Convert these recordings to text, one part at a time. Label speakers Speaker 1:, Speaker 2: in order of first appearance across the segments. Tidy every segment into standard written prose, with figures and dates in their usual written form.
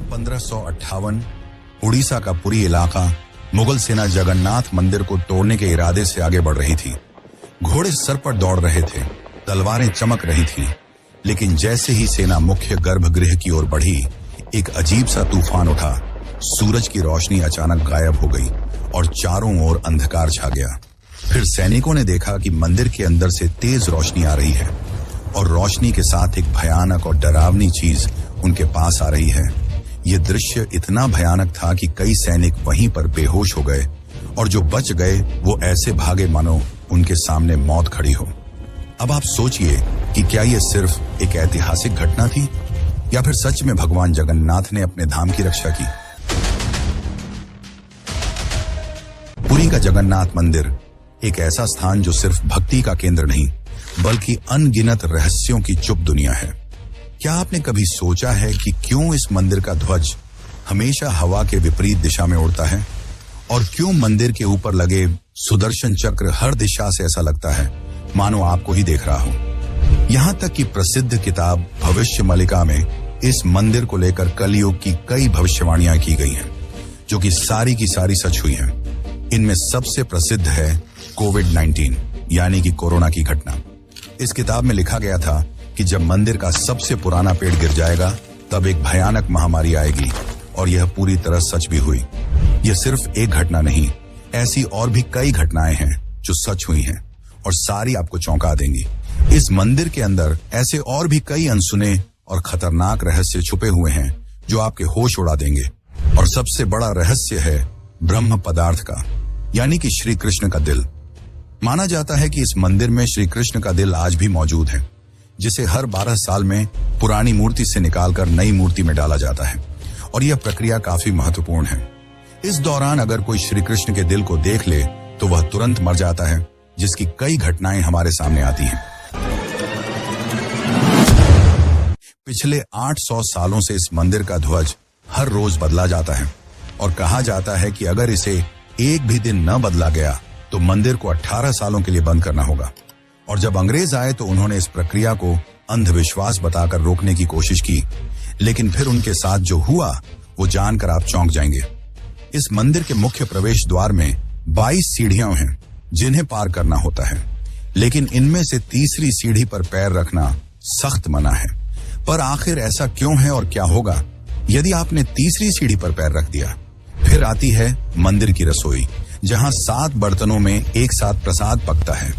Speaker 1: 1558 उड़ीसा का पुरी इलाका मुगल सेना जगन्नाथ मंदिर को तोड़ने के इरादे से आगे बढ़ रही थी। घोड़े सर पर दौड़ रहे थे, तलवारें चमक रही थीं, लेकिन जैसे ही सेना मुख्य गर्भगृह की ओर बढ़ी, एक अजीब सा तूफान उठा। सूरज की रोशनी अचानक गायब हो गई और चारों ओर अंधकार छा गया। फिर सैनिकों ने देखा कि मंदिर के अंदर से तेज रोशनी आ रही है और रोशनी के साथ एक भयानक और डरावनी चीज उनके पास आ रही है। यह दृश्य इतना भयानक था कि कई सैनिक वहीं पर बेहोश हो गए और जो बच गए वो ऐसे भागे मानो उनके सामने मौत खड़ी हो। अब आप सोचिए कि क्या यह सिर्फ एक ऐतिहासिक घटना थी या फिर सच में भगवान जगन्नाथ ने अपने धाम की रक्षा की। पुरी का जगन्नाथ मंदिर एक ऐसा स्थान जो सिर्फ भक्ति का केंद्र नहीं बल्कि अनगिनत रहस्यों की चुप दुनिया है। क्या आपने कभी सोचा है कि क्यों इस मंदिर का ध्वज हमेशा हवा के विपरीत दिशा में उड़ता है और क्यों मंदिर के ऊपर लगे सुदर्शन चक्र हर दिशा से ऐसा लगता है मानो आपको ही देख रहा हो। यहाँ तक कि प्रसिद्ध किताब भविष्य मलिका में इस मंदिर को लेकर कलयुग की कई भविष्यवाणियां की गई हैं, जो कि सारी की सारी सच हुई हैं। इनमें सबसे प्रसिद्ध है कोविड-19 यानी कि कोरोना की घटना। इस किताब में लिखा गया था कि जब मंदिर का सबसे पुराना पेड़ गिर जाएगा तब एक भयानक महामारी आएगी, और यह पूरी तरह सच भी हुई। यह सिर्फ एक घटना नहीं, ऐसी और भी कई घटनाएं हैं जो सच हुई हैं और सारी आपको चौंका देंगी। इस मंदिर के अंदर ऐसे और भी कई अनसुने और खतरनाक रहस्य छुपे हुए हैं जो आपके होश उड़ा देंगे। और सबसे बड़ा रहस्य है ब्रह्म पदार्थ का, यानी कि श्री कृष्ण का दिल। माना जाता है कि इस मंदिर में श्री कृष्ण का दिल आज भी मौजूद है, जिसे हर 12 साल में पुरानी मूर्ति से निकालकर नई मूर्ति में डाला जाता है, और यह प्रक्रिया काफी महत्वपूर्ण है। इस दौरान अगर कोई श्री कृष्ण के दिल को देख ले तो वह तुरंत मर जाता है, जिसकी कई घटनाएं हमारे सामने आती हैं। पिछले 800 सालों से इस मंदिर का ध्वज हर रोज बदला जाता है और कहा जाता है कि अगर इसे एक भी दिन न बदला गया तो मंदिर को 18 सालों के लिए बंद करना होगा। और जब अंग्रेज आए तो उन्होंने इस प्रक्रिया को अंधविश्वास बताकर रोकने की कोशिश की, लेकिन फिर उनके साथ जो हुआ वो जानकर आप चौंक जाएंगे। इस मंदिर के मुख्य प्रवेश द्वार में 22 सीढ़ियां हैं जिन्हें पार करना होता है, लेकिन इनमें से तीसरी सीढ़ी पर पैर रखना सख्त मना है। पर आखिर ऐसा क्यों है और क्या होगा यदि आपने तीसरी सीढ़ी पर पैर रख दिया? फिर आती है मंदिर की रसोई, जहां 7 बर्तनों में एक साथ प्रसाद पकता है।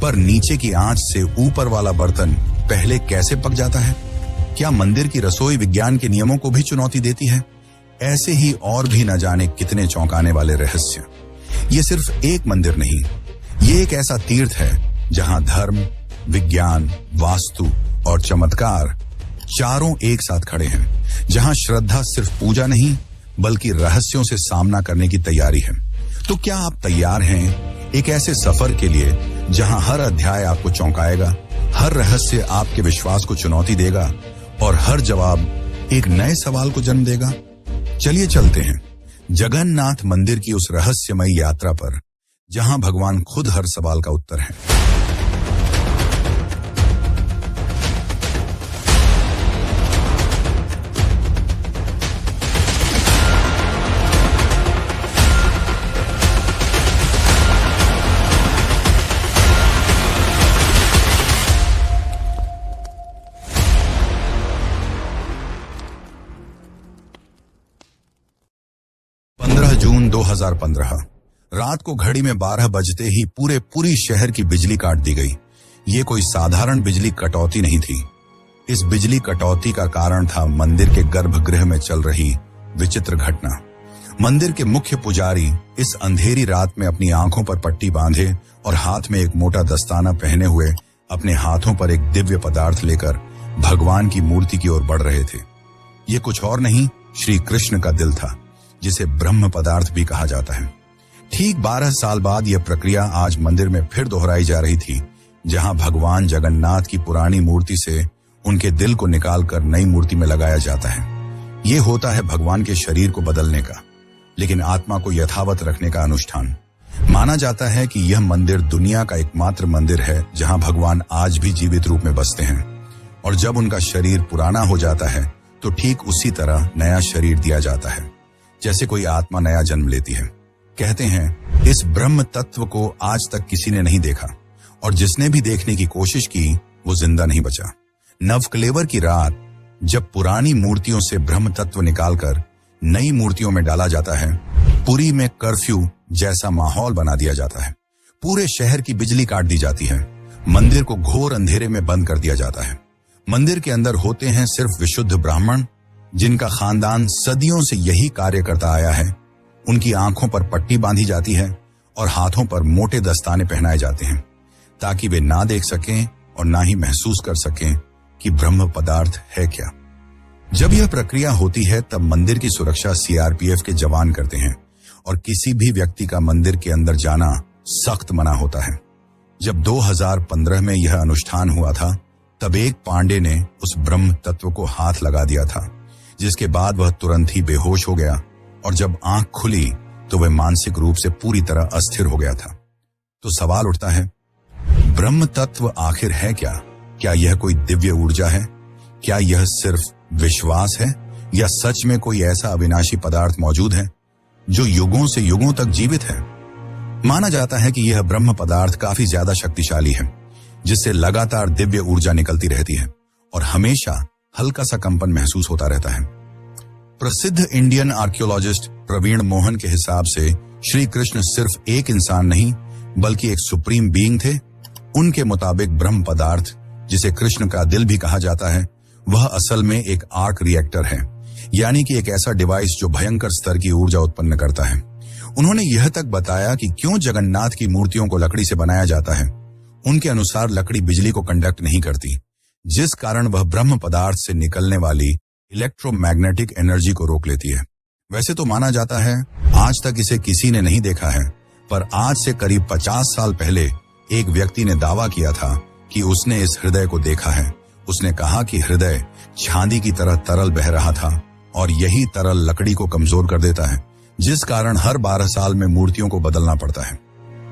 Speaker 1: पर नीचे की आंच से ऊपर वाला बर्तन पहले कैसे पक जाता है? क्या मंदिर की रसोई विज्ञान के नियमों को भी चुनौती देती है? ऐसे ही और भी न जाने कितने चौंकाने वाले रहस्य। ये सिर्फ एक मंदिर नहीं, ये एक ऐसा तीर्थ है जहां धर्म, विज्ञान, वास्तु और चमत्कार चारों एक साथ खड़े हैं, जहां श्रद्धा सिर्फ पूजा नहीं बल्कि रहस्यों से सामना करने की तैयारी है। तो क्या आप तैयार हैं एक ऐसे सफर के लिए जहां हर अध्याय आपको चौंकाएगा, हर रहस्य आपके विश्वास को चुनौती देगा और हर जवाब एक नए सवाल को जन्म देगा? चलिए चलते हैं जगन्नाथ मंदिर की उस रहस्यमयी यात्रा पर, जहां भगवान खुद हर सवाल का उत्तर है। जून 2015 रात को घड़ी में 12 बजते ही पूरी शहर की बिजली काट दी गई। ये कोई साधारण बिजली कटौती नहीं थी। इस बिजली कटौती का कारण था मंदिर के गर्भगृह में चल रही विचित्र घटना। मंदिर के मुख्य पुजारी इस अंधेरी रात में अपनी आंखों पर पट्टी बांधे और हाथ में एक मोटा दस्ताना पहने हुए अपने हाथों पर एक दिव्य पदार्थ लेकर भगवान की मूर्ति की ओर बढ़ रहे थे। ये कुछ और नहीं, श्री कृष्ण का दिल था, जिसे ब्रह्म पदार्थ भी कहा जाता है। ठीक 12 साल बाद यह प्रक्रिया आज मंदिर में फिर दोहराई जा रही थी, जहां भगवान जगन्नाथ की पुरानी मूर्ति से उनके दिल को निकालकर नई मूर्ति में लगाया जाता है। ये होता है भगवान के शरीर को बदलने का, लेकिन आत्मा को यथावत रखने का अनुष्ठान। माना जाता है कि यह मंदिर दुनिया का एकमात्र मंदिर है जहां भगवान आज भी जीवित रूप में बसते हैं, और जब उनका शरीर पुराना हो जाता है तो ठीक उसी तरह नया शरीर दिया जाता है जैसे कोई आत्मा नया जन्म लेती है। कहते हैं इस ब्रह्म तत्व को आज तक किसी ने नहीं देखा और जिसने भी देखने की कोशिश की वो जिंदा नहीं बचा। नवकलेवर की रात जब पुरानी मूर्तियों से ब्रह्म तत्व निकालकर नई मूर्तियों में डाला जाता है, पुरी में कर्फ्यू जैसा माहौल बना दिया जाता है। पूरे शहर की बिजली काट दी जाती है। मंदिर को घोर अंधेरे में बंद कर दिया जाता है। मंदिर के अंदर होते हैं सिर्फ विशुद्ध ब्राह्मण जिनका खानदान सदियों से यही कार्य करता आया है। उनकी आंखों पर पट्टी बांधी जाती है और हाथों पर मोटे दस्ताने पहनाए जाते हैं ताकि वे ना देख सकें और ना ही महसूस कर सकें कि ब्रह्म पदार्थ है क्या। जब यह प्रक्रिया होती है तब मंदिर की सुरक्षा सीआरपीएफ के जवान करते हैं और किसी भी व्यक्ति का मंदिर के अंदर जाना सख्त मना होता है। जब 2015 में यह अनुष्ठान हुआ था तब एक पांडे ने उस ब्रह्म तत्व को हाथ लगा दिया था, जिसके बाद वह तुरंत ही बेहोश हो गया और जब आंख खुली तो वह मानसिक रूप से पूरी तरह अस्थिर हो गया था। तो सवाल उठता है, ब्रह्म तत्व आखिर है क्या? क्या यह कोई दिव्य ऊर्जा है? क्या यह सिर्फ विश्वास है या सच में कोई ऐसा अविनाशी पदार्थ मौजूद है जो युगों से युगों तक जीवित है? माना जाता है कि यह ब्रह्म पदार्थ काफी ज्यादा शक्तिशाली है, जिससे लगातार दिव्य ऊर्जा निकलती रहती है और हमेशा हल्का सा कंपन महसूस होता रहता है। प्रसिद्ध इंडियन आर्कियोलॉजिस्ट प्रवीण मोहन के हिसाब से श्री कृष्ण सिर्फ एक इंसान नहीं बल्कि एक सुप्रीम बीइंग थे। उनके मुताबिक ब्रह्म पदार्थ, जिसे कृष्ण का दिल भी कहा जाता है, वह असल में एक आर्क रिएक्टर है, यानी कि एक ऐसा डिवाइस जो भयंकर स्तर की ऊर्जा उत्पन्न करता है। उन्होंने यह तक बताया कि क्यों जगन्नाथ की मूर्तियों को लकड़ी से बनाया जाता है। उनके अनुसार लकड़ी बिजली को कंडक्ट नहीं करती, जिस कारण वह ब्रह्म पदार्थ से निकलने वाली इलेक्ट्रोमैग्नेटिक एनर्जी को रोक लेती है। वैसे तो माना जाता है आज तक इसे किसी ने नहीं देखा है, पर आज से करीब 50 साल पहले एक व्यक्ति ने दावा किया था कि उसने इस हृदय को देखा है। उसने कहा कि हृदय चांदी की तरह तरल बह रहा था और यही तरल लकड़ी को कमजोर कर देता है, जिस कारण हर 12 साल में मूर्तियों को बदलना पड़ता है।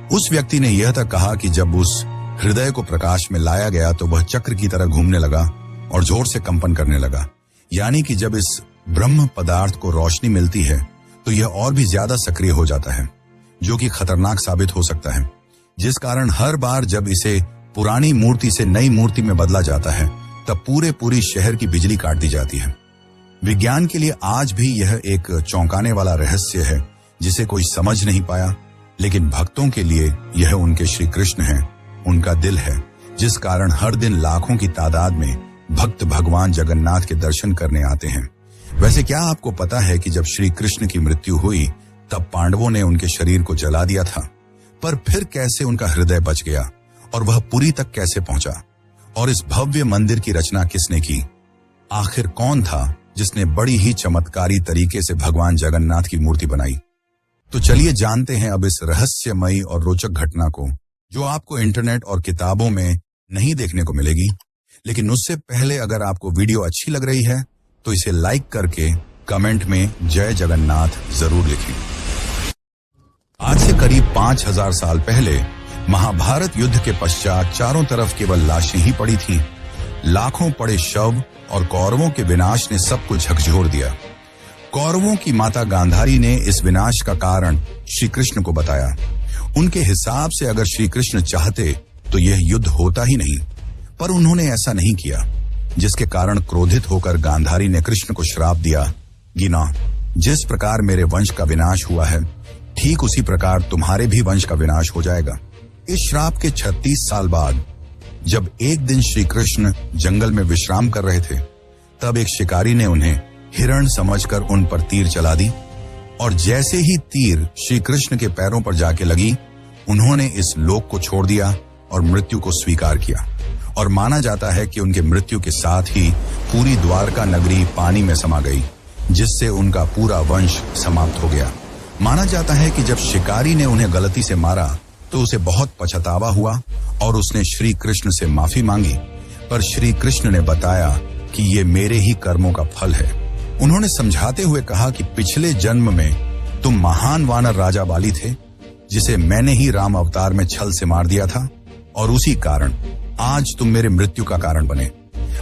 Speaker 1: उस व्यक्ति ने यह तक कहा कि जब उस हृदय को प्रकाश में लाया गया तो वह चक्र की तरह घूमने लगा और जोर से कंपन करने लगा, यानी कि जब इस ब्रह्म पदार्थ को रोशनी मिलती है तो यह और भी ज्यादा सक्रिय हो जाता है, जो कि खतरनाक साबित हो सकता है, जिस कारण हर बार जब इसे पुरानी मूर्ति से नई मूर्ति में बदला जाता है तब पूरी शहर की बिजली काट दी जाती है। विज्ञान के लिए आज भी यह एक चौंकाने वाला रहस्य है जिसे कोई समझ नहीं पाया, लेकिन भक्तों के लिए यह उनके श्री कृष्ण है, उनका दिल है, जिस कारण हर दिन लाखों की तादाद में भक्त भगवान जगन्नाथ के दर्शन करने आते हैं। वैसे क्या आपको पता है कि जब श्री कृष्ण की मृत्यु हुई तब पांडवों ने उनके शरीर को जला दिया था, पर फिर कैसे उनका हृदय बच गया और वह पुरी तक कैसे पहुंचा? और इस भव्य मंदिर की रचना किसने की? आखिर कौन था जिसने बड़ी ही चमत्कारी तरीके से भगवान जगन्नाथ की मूर्ति बनाई? तो चलिए जानते हैं अब इस रहस्यमयी और रोचक घटना को, जो आपको इंटरनेट और किताबों में नहीं देखने को मिलेगी। लेकिन उससे पहले अगर आपको वीडियो अच्छी लग रही है तो इसे लाइक करके कमेंट में जय जगन्नाथ जरूर लिखें। आज से करीब 5000 साल पहले महाभारत युद्ध के पश्चात चारों तरफ केवल लाशें ही पड़ी थीं। लाखों पड़े शव और कौरवों के विनाश ने सब कुछ झकझोर दिया। कौरवों की माता गांधारी ने इस विनाश का कारण श्री कृष्ण को बताया। उनके हिसाब से अगर श्री कृष्ण चाहते तो यह युद्ध होता ही नहीं, पर उन्होंने ऐसा नहीं किया, जिसके कारण क्रोधित होकर गांधारी ने कृष्ण को श्राप दिया, गिना, जिस प्रकार मेरे वंश का विनाश हुआ है ठीक उसी प्रकार तुम्हारे भी वंश का विनाश हो जाएगा। इस श्राप के 36 साल बाद जब एक दिन श्री कृष्ण जंगल में विश्राम कर रहे थे तब एक शिकारी ने उन्हें हिरण समझकर उन पर तीर चला दी और जैसे ही तीर श्री कृष्ण के पैरों पर जाके लगी उन्होंने इस लोक को छोड़ दिया और मृत्यु को स्वीकार किया। और माना जाता है कि उनके मृत्यु के साथ ही पूरी द्वारका नगरी पानी में समा गई, जिससे उनका पूरा वंश समाप्त हो गया। माना जाता है कि जब शिकारी ने उन्हें गलती से मारा तो उसे बहुत पछतावा हुआ और उसने श्री कृष्ण से माफी मांगी, पर श्री कृष्ण ने बताया कि ये मेरे ही कर्मों का फल है। उन्होंने समझाते हुए कहा कि पिछले जन्म में तुम महान वानर राजा बाली थे, जिसे मैंने ही राम अवतार में छल से मार दिया था और उसी कारण आज तुम मेरे मृत्यु का कारण बने।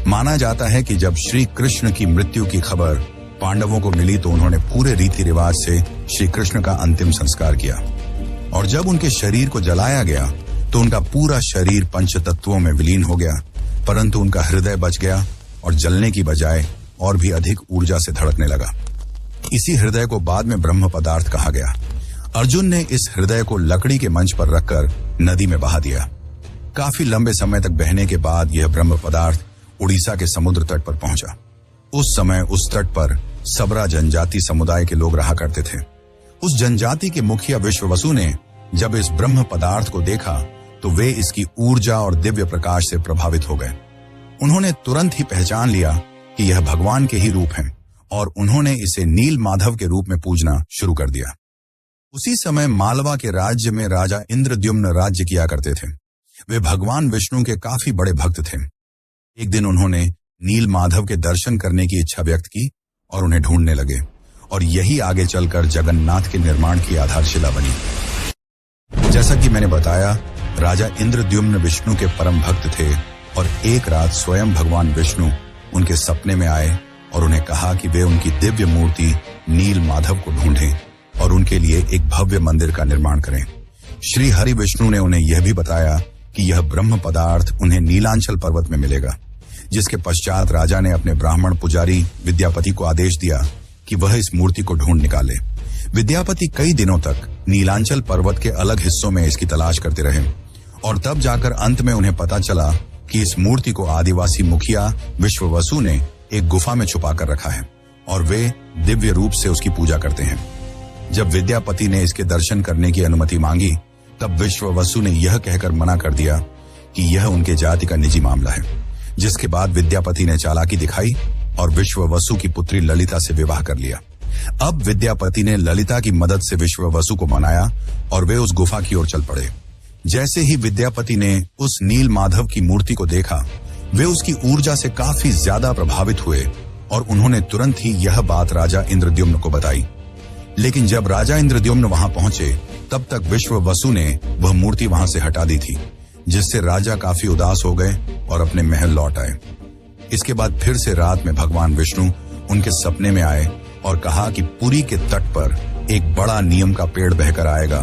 Speaker 1: माना जाता है कि जब श्री कृष्ण की मृत्यु की खबर पांडवों को मिली तो उन्होंने पूरे रीति रिवाज से श्री कृष्ण का अंतिम संस्कार किया, और जब उनके शरीर को जलाया गया तो उनका पूरा शरीर पंच तत्वों में विलीन हो गया, परंतु उनका हृदय बच गया और जलने की बजाय और भी अधिक ऊर्जा से धड़कने लगा। इसी हृदय को बाद में ब्रह्म पदार्थ कहा गया। अर्जुन ने इस हृदय को लकड़ी के मंच पर रखकर नदी में बहा दिया। काफी लंबे समय तक बहने के बाद यह ब्रह्म पदार्थ उड़ीसा के समुद्र तट पर पहुंचा। उस समय उस तट पर सबरा जनजाति समुदाय के लोग रहा करते थे। उस जनजाति के मुखिया विश्ववसु ने जब इस ब्रह्म पदार्थ को देखा तो वे इसकी ऊर्जा और दिव्य प्रकाश से प्रभावित हो गए। उन्होंने तुरंत ही पहचान लिया कि यह भगवान के ही रूप हैं और उन्होंने इसे नील माधव के रूप में पूजना शुरू कर दिया। उसी समय मालवा के राज्य में राजा इंद्रद्युम्न राज्य किया करते थे। वे भगवान विष्णु के काफी बड़े भक्त थे। एक दिन उन्होंने नील माधव के दर्शन करने की इच्छा व्यक्त की और उन्हें ढूंढने लगे, और यही आगे चलकर जगन्नाथ के निर्माण की आधारशिला बनी। जैसा कि मैंने बताया, राजा इंद्रद्युम्न विष्णु के परम भक्त थे और एक रात स्वयं भगवान विष्णु उनके सपने में आए और उन्हें कहा कि वे उनकी दिव्य मूर्ति नील माधव को ढूंढें और उनके लिए एक भव्य मंदिर का निर्माण करें। श्री हरि विष्णु ने उन्हें यह भी बताया कि यह ब्रह्म पदार्थ उन्हें नीलांचल पर्वत में मिलेगा, जिसके पश्चात राजा ने अपने ब्राह्मण पुजारी विद्यापति को आदेश दिया कि वह इस मूर्ति को ढूंढ निकाले। विद्यापति कई दिनों तक नीलांचल पर्वत के अलग हिस्सों में इसकी तलाश करते रहे और तब जाकर अंत में उन्हें पता चला कि इस मूर्ति को आदिवासी मुखिया विश्ववसु ने एक गुफा में छुपा कर रखा है और वे दिव्य रूप से उसकी पूजा करते हैं। जब विद्यापति ने इसके दर्शन करने की अनुमति मांगी तब विश्ववसु ने यह कहकर मना कर दिया कि यह उनके जाति का निजी मामला है, जिसके बाद विद्यापति ने चालाकी दिखाई और विश्ववसु की पुत्री ललिता से विवाह कर लिया। अब विद्यापति ने ललिता की मदद से विश्ववसु को मनाया और वे उस गुफा की ओर चल पड़े। जैसे ही विद्यापति ने उस नील माधव की मूर्ति को देखा, वे उसकी ऊर्जा से काफी ज्यादा प्रभावित हुए और उन्होंने तुरंत ही यह बात राजा इंद्रद्युम्न को बताई। लेकिन जब राजा इंद्रद्युम्न वहां पहुंचे तब तक विश्ववसु ने वह मूर्ति वहां से हटा दी थी, जिससे राजा काफी उदास हो गए और अपने महल लौट आए। इसके बाद फिर से रात में भगवान विष्णु उनके सपने में आए और कहा कि पुरी के तट पर एक बड़ा नीम का पेड़ बहकर आएगा,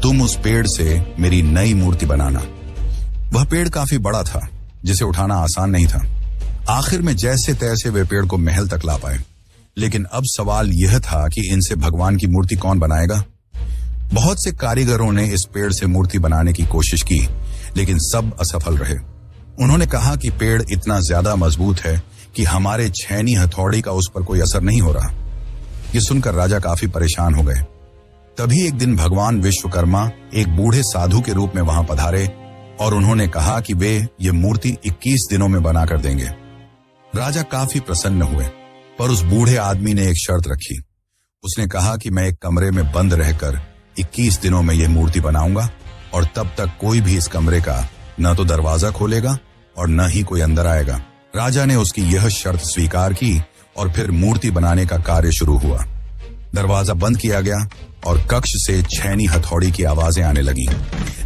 Speaker 1: तुम उस पेड़ से मेरी नई मूर्ति बनाना। वह पेड़ काफी बड़ा था, जिसे उठाना आसान नहीं था। आखिर में जैसे तैसे वे पेड़ को महल तक ला पाए, लेकिन अब सवाल यह था कि इनसे भगवान की मूर्ति कौन बनाएगा। बहुत से कारीगरों ने इस पेड़ से मूर्ति बनाने की कोशिश की, लेकिन सब असफल रहे। उन्होंने कहा कि पेड़ इतना ज्यादा मजबूत है कि हमारे छेनी हथौड़ी का उस पर कोई असर नहीं हो रहा। ये सुनकर राजा काफी परेशान हो गए। तभी एक दिन भगवान विश्वकर्मा एक बूढ़े साधु के रूप में वहां पधारे और उन्होंने कहा कि वे ये मूर्ति 21 दिनों में बना कर देंगे। राजा काफी प्रसन्न हुए, पर उस बूढ़े आदमी ने एक शर्त रखी। उसने कहा कि मैं एक कमरे में बंद रहकर 21 दिनों में यह मूर्ति बनाऊंगा और तब तक कोई भी इस कमरे का न तो दरवाजा खोलेगा और न ही कोई अंदर आएगा। राजा ने उसकी यह शर्त स्वीकार की और फिर मूर्ति बनाने का कार्य शुरू हुआ। दरवाजा बंद किया गया और कक्ष से छेनी हथौड़ी की आवाजें आने लगी,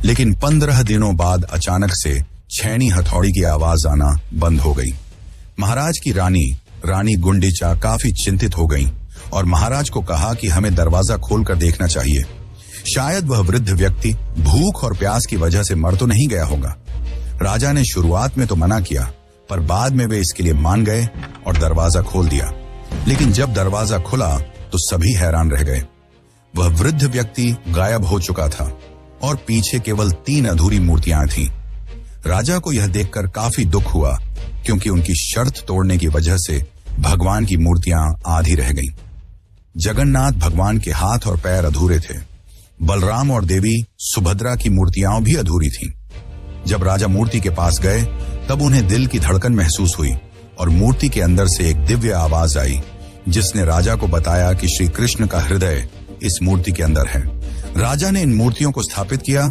Speaker 1: लेकिन 15 दिनों बाद अचानक से छेनी हथौड़ी की आवाज आना बंद हो गई। महाराज की रानी गुंडीचा काफी चिंतित हो गई और महाराज को कहा कि हमें दरवाजा खोलकर देखना चाहिए। शायद वह वृद्ध व्यक्ति भूख और प्यास की वजह से मर तो नहीं गया होगा। राजा ने शुरुआत में तो मना किया, पर बाद में वे इसके लिए मान गए और दरवाजा खोल दिया। लेकिन जब दरवाजा खुला तो सभी हैरान रह गए। वह वृद्ध व्यक्ति गायब हो चुका था और पीछे केवल 3 अधूरी मूर्तियां थीं। राजा को यह देखकर काफी दुख हुआ, क्योंकि उनकी शर्त तोड़ने की वजह से भगवान की मूर्तियां आधी रह गईं। जगन्नाथ भगवान के हाथ और पैर अधूरे थे। बलराम और देवी सुभद्रा की मूर्तियां भी अधूरी थीं। जब राजा मूर्ति के पास गए तब उन्हें दिल की धड़कन महसूस हुई और मूर्ति के अंदर से एक दिव्य आवाज आई, जिसने राजा को बताया कि श्री कृष्ण का हृदय इस मूर्ति के अंदर है। राजा ने इन मूर्तियों को स्थापित किया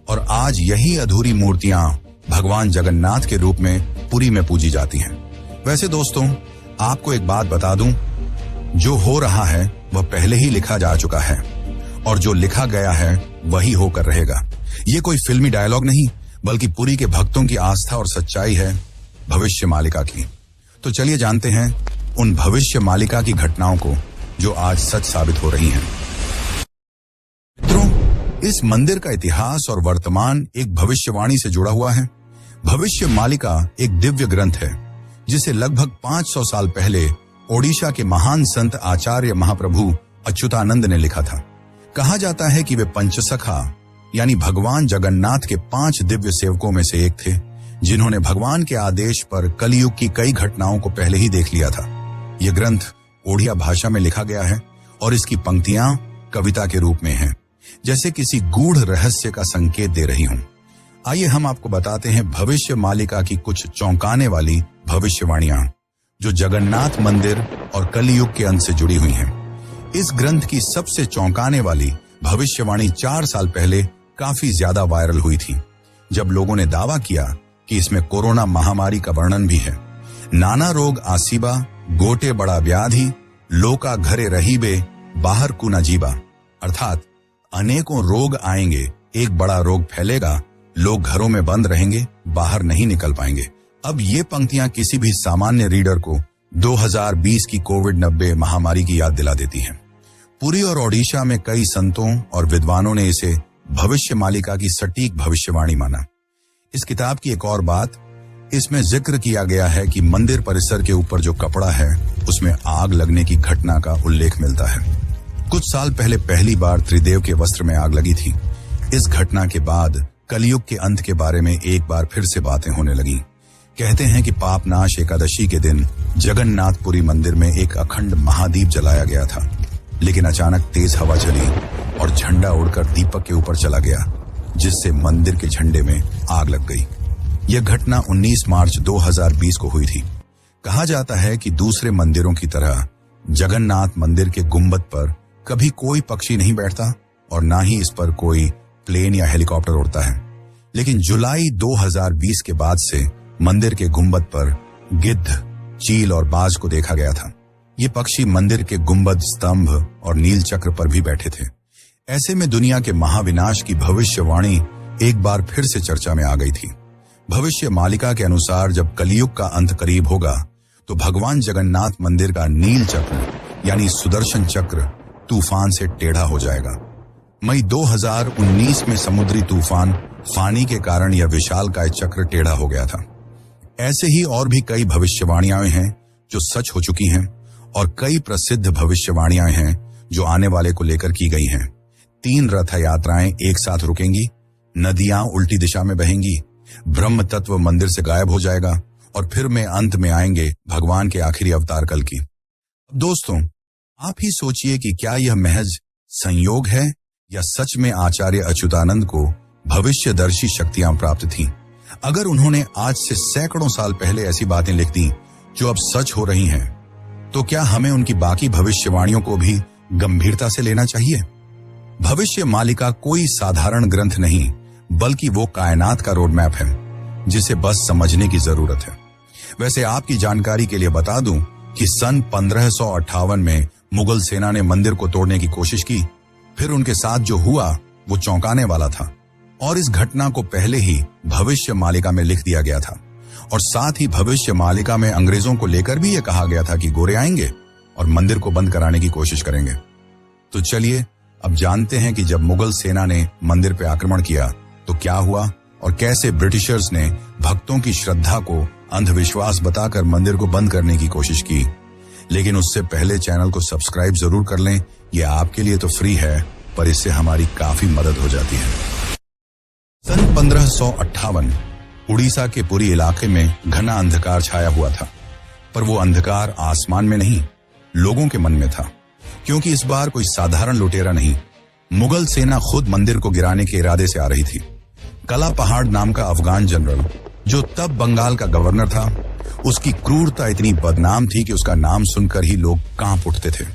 Speaker 1: और आज यही अधूरी मूर्तियां भगवान जगन्नाथ के रूप में पुरी में पूजी जाती हैं। वैसे दोस्तों, आपको एक बात बता दूं, जो हो रहा है वह पहले ही लिखा जा चुका है और जो लिखा गया है वही होकर रहेगा। ये कोई फिल्मी डायलॉग नहीं, बल्कि पुरी के भक्तों की आस्था और सच्चाई है भविष्य मालिका की। तो चलिए जानते हैं उन भविष्य मालिका की घटनाओं को जो आज सच साबित हो रही हैं। मित्रों, इस मंदिर का इतिहास और वर्तमान एक भविष्यवाणी से जुड़ा हुआ है। भविष्य मालिका एक दिव्य ग्रंथ है जिसे लगभग 500 साल पहले ओडिशा के महान संत आचार्य महाप्रभु अच्युतानंद ने लिखा था। कहा जाता है कि वे पंचसखा यानी भगवान जगन्नाथ के 5 दिव्य सेवकों में से एक थे, जिन्होंने भगवान के आदेश पर कलयुग की कई घटनाओं को पहले ही देख लिया था। यह ग्रंथ ओडिया भाषा में लिखा गया है और इसकी पंक्तियां कविता के रूप में हैं, जैसे किसी गूढ़ रहस्य का संकेत दे रही हूं। आइए हम आपको बताते हैं भविष्य मालिका की कुछ चौंकाने वाली भविष्यवाणियां जो जगन्नाथ मंदिर और कलयुग के अंत से जुड़ी हुई हैं। इस ग्रंथ की सबसे चौंकाने वाली भविष्यवाणी 4 साल पहले काफी ज्यादा वायरल हुई थी, जब लोगों ने दावा किया कि इसमें कोरोना महामारी का वर्णन भी है। नाना रोग आसीबा, गोटे बड़ा व्याधि, लोका घरे रहीबे, बाहर कुना जीबा, अर्थात अनेकों रोग आएंगे, एक बड़ा रोग फैलेगा, लोग घरों में बंद रहेंगे, बाहर नहीं निकल पाएंगे। अब ये पंक्तियां किसी भी सामान्य रीडर को 2020 की कोविड-19 महामारी की याद दिला देती हैं। पुरी और ओडिशा में कई संतों और विद्वानों ने इसे भविष्य मालिका की सटीक भविष्यवाणी माना। इस किताब की एक और बात, इसमें जिक्र किया गया है कि मंदिर परिसर के ऊपर जो कपड़ा है उसमें आग लगने की घटना का उल्लेख मिलता है। कुछ साल पहले पहली बार त्रिदेव के वस्त्र में आग लगी थी। इस घटना के बाद कलयुग के अंत के बारे में एक बार फिर से बातें होने लगी। कहते हैं कि पापनाश एकादशी के दिन जगन्नाथपुरी मंदिर में एक अखंड महादीप जलाया गया था, लेकिन अचानक तेज हवा चली और झंडा उड़कर दीपक के ऊपर चला गया, जिससे मंदिर के झंडे में आग लग गई। यह घटना 19 मार्च 2020 को हुई थी। कहा जाता है कि दूसरे मंदिरों की तरह जगन्नाथ मंदिर के गुंबद पर कभी कोई पक्षी नहीं बैठता और ना ही इस पर कोई प्लेन या हेलीकॉप्टर उड़ता है, लेकिन जुलाई 2020 के बाद से मंदिर के गुंबद पर गिद्ध, चील और बाज को देखा गया था। ये पक्षी मंदिर के गुंबद, स्तंभ और नील चक्र पर भी बैठे थे। ऐसे में दुनिया के महाविनाश की भविष्यवाणी एक बार फिर से चर्चा में आ गई थी। भविष्य मालिका के अनुसार जब कलयुग का अंत करीब होगा तो भगवान जगन्नाथ मंदिर का नील चक्र यानी सुदर्शन चक्र तूफान से टेढ़ा हो जाएगा। मई 2019 में समुद्री तूफान फानी के कारण यह विशालकाय चक्र टेढ़ा हो गया था। ऐसे ही और भी कई भविष्यवाणियां हैं जो सच हो चुकी हैं और कई प्रसिद्ध भविष्यवाणियां हैं जो आने वाले को लेकर की गई हैं। 3 रथ यात्राएं एक साथ रुकेंगी, नदियां उल्टी दिशा में बहेंगी, ब्रह्म तत्व मंदिर से गायब हो जाएगा और फिर में अंत में आएंगे भगवान के आखिरी अवतार कल की। दोस्तों, आप ही सोचिए कि क्या यह महज संयोग है या सच में आचार्य अच्युतानंद को भविष्यदर्शी शक्तियां प्राप्त थीं? अगर उन्होंने आज से सैकड़ों साल पहले ऐसी बातें लिख दी जो अब सच हो रही हैं, तो क्या हमें उनकी बाकी भविष्यवाणियों को भी गंभीरता से लेना चाहिए? भविष्य मालिका कोई साधारण ग्रंथ नहीं, बल्कि वो कायनात का रोड मैप है जिसे बस समझने की जरूरत है। वैसे आपकी जानकारी के लिए बता दूं कि सन 1558 में मुगल सेना ने मंदिर को तोड़ने की कोशिश की। फिर उनके साथ जो हुआ वो चौंकाने वाला था और इस घटना को पहले ही भविष्य मालिका में लिख दिया गया था। और साथ ही भविष्य मालिका में अंग्रेजों को लेकर भी ये कहा गया था कि गोरे आएंगे और मंदिर को बंद कराने की कोशिश करेंगे। तो चलिए अब जानते हैं कि जब मुगल सेना ने मंदिर पर आक्रमण किया तो क्या हुआ और कैसे ब्रिटिशर्स ने भक्तों की श्रद्धा को अंधविश्वास बताकर मंदिर को बंद करने की कोशिश की। लेकिन उससे पहले चैनल को सब्सक्राइब जरूर कर लें। यह आपके लिए तो फ्री है, पर इससे हमारी काफी मदद हो जाती है। सन 1558 उड़ीसा के पुरी इलाके में घना अंधकार छाया हुआ था, पर वो अंधकार आसमान में नहीं, लोगों के मन में था। क्योंकि इस बार कोई साधारण लुटेरा नहीं, मुगल सेना खुद मंदिर को गिराने के इरादे से आ रही थी। कला पहाड़ नाम का अफगान जनरल, जो तब बंगाल का गवर्नर था, उसकी क्रूरता इतनी बदनाम थी कि उसका नाम सुनकर ही लोग कांप उठते थे।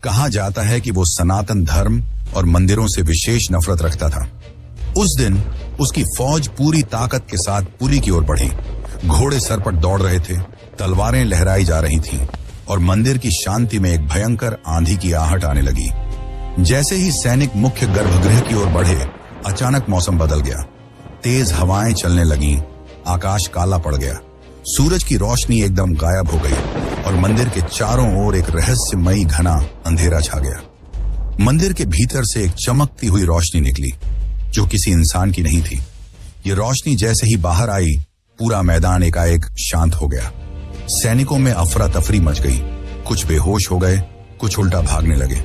Speaker 1: कहा जाता है कि वो सनातन धर्म और मंदिरों से विशेष नफरत रखता था। उस दिन उसकी फौज पूरी ताकत के साथ पुरी की ओर बढ़ी। घोड़े सर पर दौड़ रहे थे, तलवारें लहराई जा रही थीं और मंदिर की शांति में एक भयंकर आंधी की आहट आने लगी। जैसे ही सैनिक मुख्य गर्भगृह की ओर बढ़े, अचानक मौसम बदल गया। तेज हवाएं चलने लगीं, आकाश काला पड़ गया, सूरज की रोशनी एकदम गायब हो गई और मंदिर के चारों ओर एक रहस्यमयी घना अंधेरा छा गया। मंदिर के भीतर से एक चमकती हुई रोशनी निकली जो किसी इंसान की नहीं थी। ये रोशनी जैसे ही बाहर आई, पूरा मैदान एकाएक शांत हो गया। सैनिकों में अफरा तफरी मच गई, कुछ बेहोश हो गए, कुछ उल्टा भागने लगे।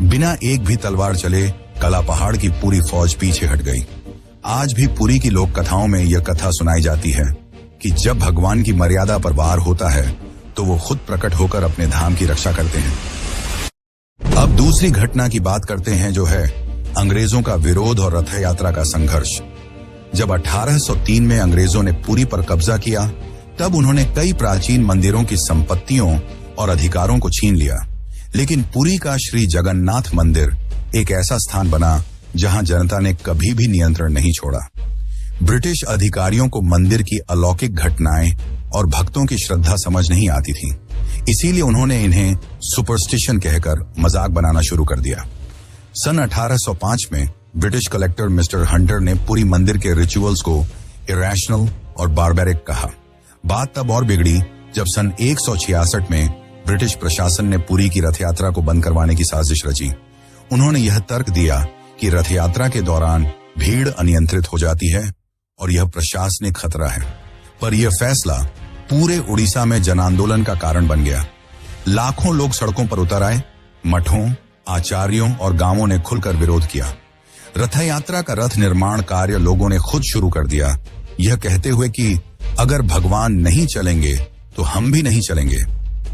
Speaker 1: बिना एक भी तलवार चले कला पहाड़ की पूरी फौज पीछे हट गई। आज भी पुरी की लोक कथाओं में यह कथा सुनाई जाती है कि जब भगवान की मर्यादा पर वार होता है तो वो खुद प्रकट होकर अपने धाम की रक्षा करते हैं। अब दूसरी घटना की बात करते हैं, जो है अंग्रेजों का विरोध और रथ यात्रा का संघर्ष। जब 1803 में अंग्रेजों ने पुरी पर कब्जा किया, तब उन्होंने कई प्राचीन मंदिरों की संपत्तियों और अधिकारों को छीन लिया। लेकिन पुरी का श्री जगन्नाथ मंदिर एक ऐसा स्थान बना जहां जनता ने कभी भी नियंत्रण नहीं छोड़ा। ब्रिटिश अधिकारियों को मंदिर की अलौकिक घटनाएं और भक्तों की श्रद्धा समझ नहीं आती थी, इसीलिए उन्होंने इन्हें सुपरस्टिशन कहकर मजाक बनाना शुरू कर दिया। सन 1805 में ब्रिटिश कलेक्टर मिस्टर हंटर ने पुरी मंदिर के रिचुअल्स को इरेशनल और बारबेरिक कहा। बात तब और बिगड़ी जब सन 166 में ब्रिटिश प्रशासन ने पुरी की रथ यात्रा को बंद करवाने की साजिश रची। उन्होंने यह तर्क दिया कि रथ यात्रा के दौरान भीड़ अनियंत्रित हो जाती है और यह प्रशासनिक खतरा है। पर यह फैसला पूरे उड़ीसा में जन आंदोलन का कारण बन गया। लाखों लोग सड़कों पर उतर आए। मठों, आचार्यों और गांवों ने खुलकर विरोध किया। रथ यात्रा का रथ निर्माण कार्य लोगों ने खुद शुरू कर दिया, यह कहते हुए कि अगर भगवान नहीं चलेंगे तो हम भी नहीं चलेंगे।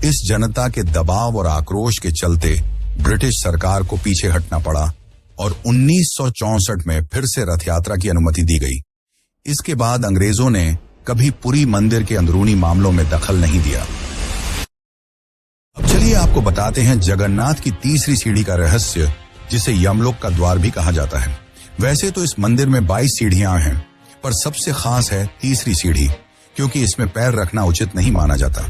Speaker 1: इस जनता के दबाव और आक्रोश के चलते ब्रिटिश सरकार को पीछे हटना पड़ा और 1964 में फिर से रथ यात्रा की अनुमति दी गई। इसके बाद अंग्रेजों ने कभी पुरी मंदिर के अंदरूनी मामलों में दखल नहीं दिया। अब चलिए आपको बताते हैं जगन्नाथ की तीसरी सीढ़ी का रहस्य, जिसे यमलोक का द्वार भी कहा जाता है। वैसे तो इस मंदिर में 22 सीढ़ियां हैं, पर सबसे खास है तीसरी सीढ़ी, क्योंकि इसमें पैर रखना उचित नहीं माना जाता।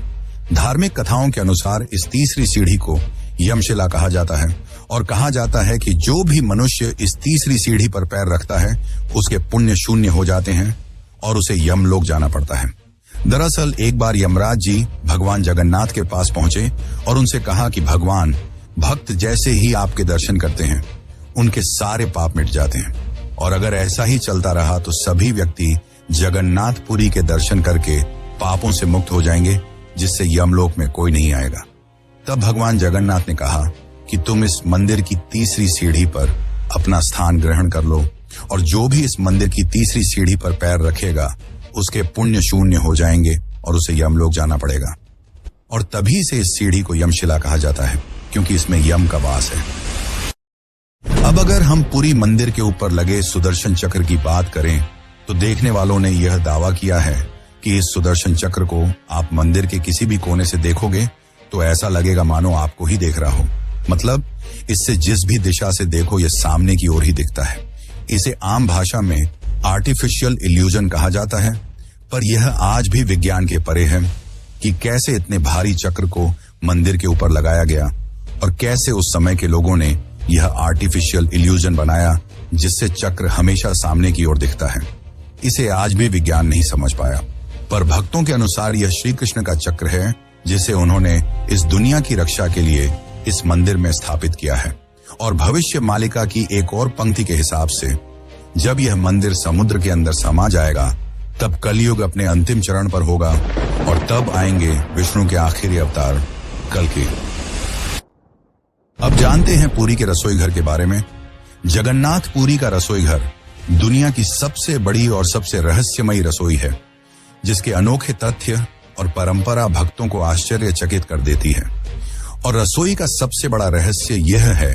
Speaker 1: धार्मिक कथाओं के अनुसार इस तीसरी सीढ़ी को यमशिला कहा जाता है और कहा जाता है कि जो भी मनुष्य इस तीसरी सीढ़ी पर पैर रखता है उसके पुण्य शून्य हो जाते हैं और उसे यमलोक जाना पड़ता है। दरअसल एक बार यमराज जी भगवान जगन्नाथ के पास पहुंचे और उनसे कहा कि भगवान, भक्त जैसे ही आपके दर्शन करते हैं उनके सारे पाप मिट जाते हैं, और अगर ऐसा ही चलता रहा तो सभी व्यक्ति जगन्नाथपुरी के दर्शन करके पापों से मुक्त हो जाएंगे, जिससे यमलोक में कोई नहीं आएगा। तब भगवान जगन्नाथ ने कहा कि तुम इस मंदिर की तीसरी सीढ़ी पर अपना स्थान ग्रहण कर लो, और जो भी इस मंदिर की तीसरी सीढ़ी पर पैर रखेगा उसके पुण्य शून्य हो जाएंगे और उसे यमलोक जाना पड़ेगा। और तभी से इस सीढ़ी को यमशिला कहा जाता है, क्योंकि इसमें यम का वास है। अब अगर हम पुरी मंदिर के ऊपर लगे सुदर्शन चक्र की बात करें तो देखने वालों ने यह दावा किया है कि इस सुदर्शन चक्र को आप मंदिर के किसी भी कोने से देखोगे तो ऐसा लगेगा मानो आपको ही देख रहा हो। मतलब इससे जिस भी दिशा से देखो यह सामने की ओर ही दिखता है। इसे आम भाषा में आर्टिफिशियल इल्यूजन कहा जाता है, पर यह आज भी विज्ञान के परे है कि कैसे इतने भारी चक्र को मंदिर के ऊपर लगाया गया और कैसे उस समय के लोगों ने यह आर्टिफिशियल इल्यूजन बनाया जिससे चक्र हमेशा सामने की ओर दिखता है। इसे आज भी विज्ञान नहीं समझ पाया, पर भक्तों के अनुसार यह श्री कृष्ण का चक्र है जिसे उन्होंने इस दुनिया की रक्षा के लिए इस मंदिर में स्थापित किया है। और भविष्य मालिका की एक और पंक्ति के हिसाब से जब यह मंदिर समुद्र के अंदर समा जाएगा तब कलयुग अपने अंतिम चरण पर होगा और तब आएंगे विष्णु के आखिरी अवतार कल्कि। अब जानते हैं पुरी के रसोई घर के बारे में। जगन्नाथपुरी का रसोई घर दुनिया की सबसे बड़ी और सबसे रहस्यमयी रसोई है, जिसके अनोखे तथ्य और परंपरा भक्तों को आश्चर्यचकित कर देती है। और रसोई का सबसे बड़ा रहस्य यह है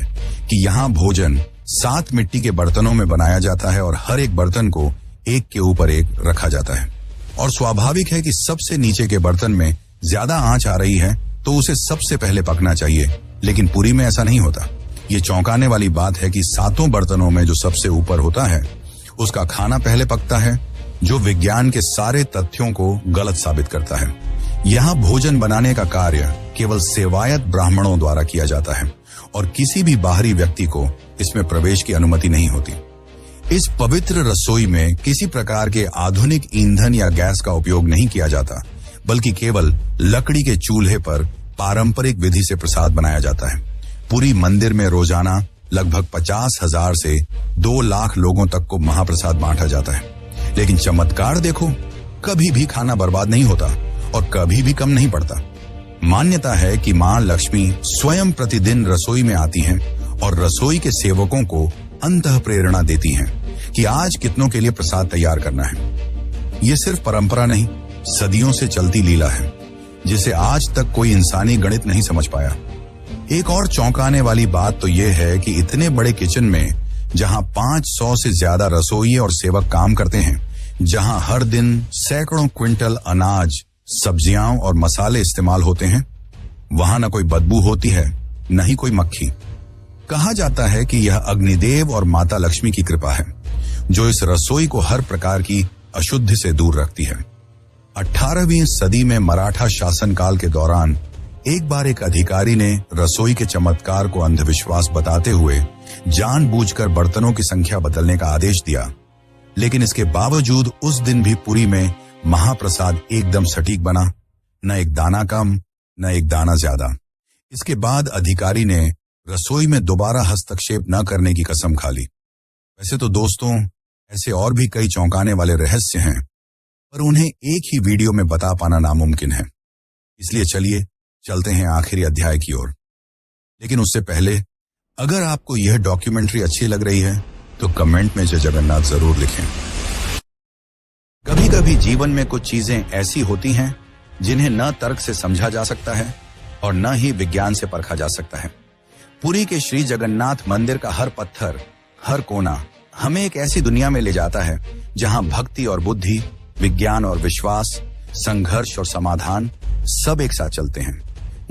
Speaker 1: कि यहाँ भोजन 7 मिट्टी के बर्तनों में बनाया जाता है और हर एक बर्तन को एक के ऊपर एक रखा जाता है। और स्वाभाविक है कि सबसे नीचे के बर्तन में ज्यादा आंच आ रही है तो उसे सबसे पहले पकना चाहिए, लेकिन पुरी में ऐसा नहीं होता। ये चौंकाने वाली बात है कि 7 बर्तनों में जो सबसे ऊपर होता है उसका खाना पहले पकता है, जो विज्ञान के सारे तथ्यों को गलत साबित करता है। यहाँ भोजन बनाने का कार्य केवल सेवायत ब्राह्मणों द्वारा किया जाता है और किसी भी बाहरी व्यक्ति को इसमें प्रवेश की अनुमति नहीं होती। इस पवित्र रसोई में किसी प्रकार के आधुनिक ईंधन या गैस का उपयोग नहीं किया जाता, बल्कि केवल लकड़ी के चूल्हे पर पारंपरिक विधि से प्रसाद बनाया जाता है। पुरी मंदिर में रोजाना लगभग 50,000 से 2 लाख लोगों तक को महाप्रसाद बांटा जाता है। लेकिन चमत्कार देखो, कभी भी खाना बर्बाद नहीं होता और कभी भी कम नहीं पड़ता। मान्यता है कि मां लक्ष्मी स्वयं प्रतिदिन रसोई में आती हैं और रसोई के सेवकों को अंतः प्रेरणा देती हैं कि आज कितनों के लिए प्रसाद तैयार करना है। ये सिर्फ परंपरा नहीं, सदियों से चलती लीला है जिसे आज तक कोई इंसानी गणित नहीं समझ पाया। एक और चौंकाने वाली बात तो यह है कि इतने बड़े किचन में जहां 500 से ज्यादा रसोई और सेवक काम करते हैं, जहां हर दिन सैकड़ों क्विंटल अनाज, सब्जियां और मसाले इस्तेमाल होते हैं, वहां न कोई बदबू होती है, न ही कोई मक्खी। कहा जाता है कि यह अग्निदेव और माता लक्ष्मी की कृपा है जो इस रसोई को हर प्रकार की अशुद्धि से दूर रखती है। 18वीं सदी में मराठा शासनकाल के दौरान एक बार एक अधिकारी ने रसोई के चमत्कार को अंधविश्वास बताते हुए जानबूझकर बर्तनों की संख्या बदलने का आदेश दिया। लेकिन इसके बावजूद उस दिन भी पुरी में महाप्रसाद एकदम सटीक बना, न एक दाना कम न एक दाना ज्यादा। इसके बाद अधिकारी ने रसोई में दोबारा हस्तक्षेप न करने की कसम खा ली। वैसे तो दोस्तों, ऐसे और भी कई चौंकाने वाले रहस्य हैं, पर उन्हें एक ही वीडियो में बता पाना नामुमकिन है। इसलिए चलिए चलते हैं आखिरी अध्याय की ओर। लेकिन उससे पहले, अगर आपको यह डॉक्यूमेंट्री अच्छी लग रही है तो कमेंट में जय जगन्नाथ जरूर लिखें। कभी कभी जीवन में कुछ चीजें ऐसी होती हैं जिन्हें न तर्क से समझा जा सकता है और न ही विज्ञान से परखा जा सकता है। पुरी के श्री जगन्नाथ मंदिर का हर पत्थर, हर कोना हमें एक ऐसी दुनिया में ले जाता है जहां भक्ति और बुद्धि, विज्ञान और विश्वास, संघर्ष और समाधान सब एक साथ चलते हैं।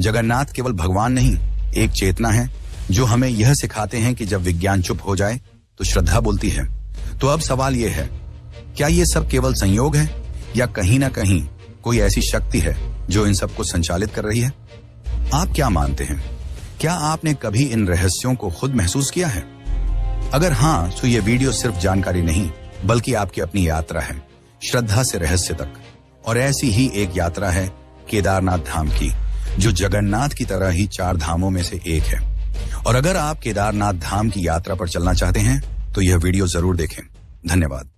Speaker 1: जगन्नाथ केवल भगवान नहीं, एक चेतना है जो हमें यह सिखाते हैं कि जब विज्ञान चुप हो जाए तो श्रद्धा बोलती है। तो अब सवाल यह है, क्या ये सब केवल संयोग है या कहीं ना कहीं कोई ऐसी शक्ति है जो इन सबको संचालित कर रही है? आप क्या मानते हैं? क्या आपने कभी इन रहस्यों को खुद महसूस किया है? अगर हाँ, तो ये वीडियो सिर्फ जानकारी नहीं बल्कि आपकी अपनी यात्रा है, श्रद्धा से रहस्य तक। और ऐसी ही एक यात्रा है केदारनाथ धाम की, जो जगन्नाथ की तरह ही 4 धामों में से एक है। और अगर आप केदारनाथ धाम की यात्रा पर चलना चाहते हैं तो यह वीडियो जरूर देखें। धन्यवाद।